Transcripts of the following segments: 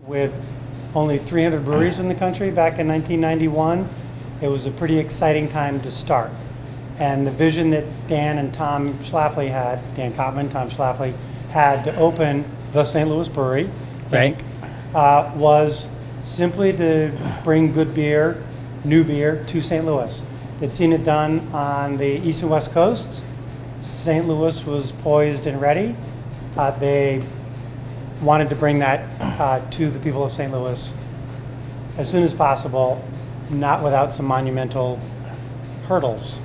With only 300 breweries in the country back in 1991, it was a pretty exciting time to start. And the vision that Dan and Tom Schlafly had, Dan Kottman, Tom Schlafly, had to open the St. Louis Brewery, Right. was simply to bring good beer, new beer, to St. Louis. They'd seen it done on the East and West Coasts. St. Louis was poised and ready. They wanted to bring that to the people of St. Louis as soon as possible, not without some monumental hurdles.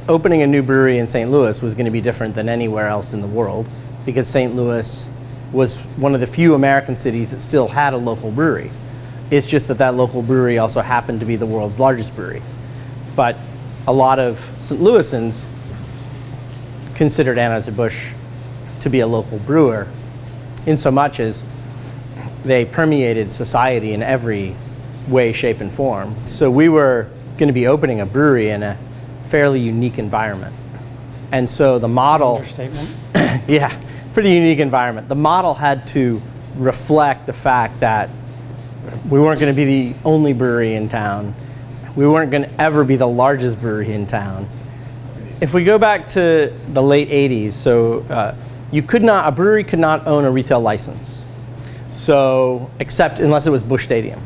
Opening a new brewery in St. Louis was going to be different than anywhere else in the world because St. Louis was one of the few American cities that still had a local brewery. It's just that that local brewery also happened to be the world's largest brewery. But a lot of St. Louisans considered Anheuser-Busch to be a local brewer, in so much as they permeated society in every way, shape, and form. So we were going to be opening a brewery in a fairly unique environment. And so the model... Understatement. Yeah, pretty unique environment. The model had to reflect the fact that we weren't going to be the only brewery in town. We weren't going to ever be the largest brewery in town. If we go back to the late 80s, so a brewery could not own a retail license, so except unless it was Busch Stadium.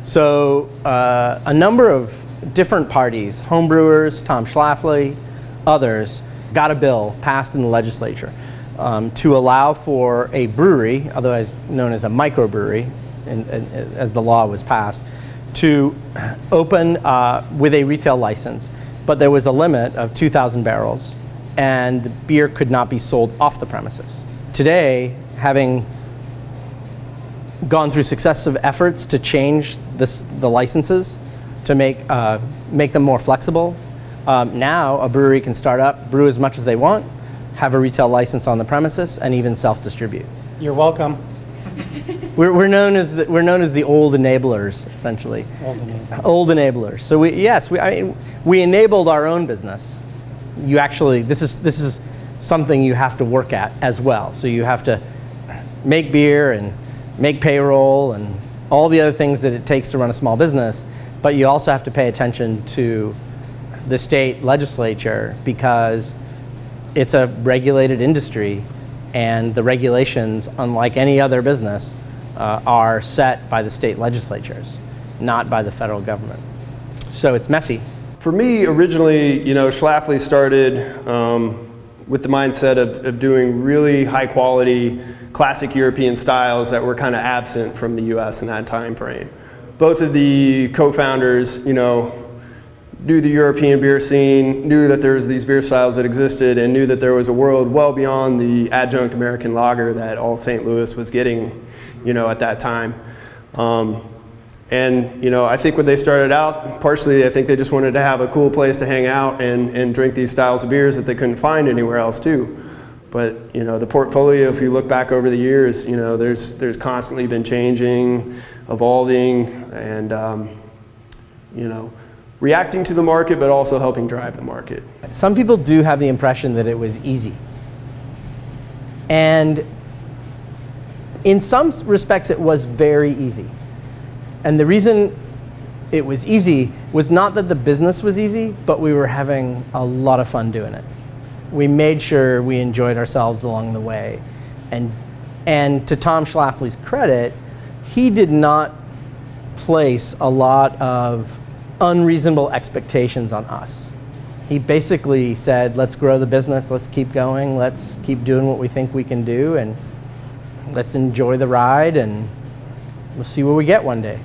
So a number of different parties, home brewers, Tom Schlafly, others, got a bill passed in the legislature to allow for a brewery, otherwise known as a microbrewery, as the law was passed, to open with a retail license. But there was a limit of 2,000 barrels, and the beer could not be sold off the premises. Today, having gone through successive efforts to change the licenses to make them more flexible, now a brewery can start up, brew as much as they want, have a retail license on the premises, and even self-distribute. You're welcome. We're known as the old enablers, essentially. Old enablers. So we enabled our own business. This is something you have to work at as well. So you have to make beer and make payroll and all the other things that it takes to run a small business, but you also have to pay attention to the state legislature because it's a regulated industry, and the regulations, unlike any other business, are set by the state legislatures, not by the federal government. So it's messy. For me, originally, Schlafly started with the mindset of doing really high quality, classic European styles that were kind of absent from the US in that time frame. Both of the co-founders, knew the European beer scene, knew that there was these beer styles that existed, and knew that there was a world well beyond the adjunct American lager that all St. Louis was getting, at that time. I think when they started out, partially I think they just wanted to have a cool place to hang out and drink these styles of beers that they couldn't find anywhere else too. But the portfolio, if you look back over the years, there's constantly been changing, evolving, and reacting to the market, but also helping drive the market. Some people do have the impression that it was easy. And in some respects, it was very easy. And the reason it was easy was not that the business was easy, but we were having a lot of fun doing it. We made sure we enjoyed ourselves along the way. And to Tom Schlafly's credit, he did not place a lot of unreasonable expectations on us. He basically said, let's grow the business, let's keep going, let's keep doing what we think we can do, and let's enjoy the ride, and we'll see where we get one day.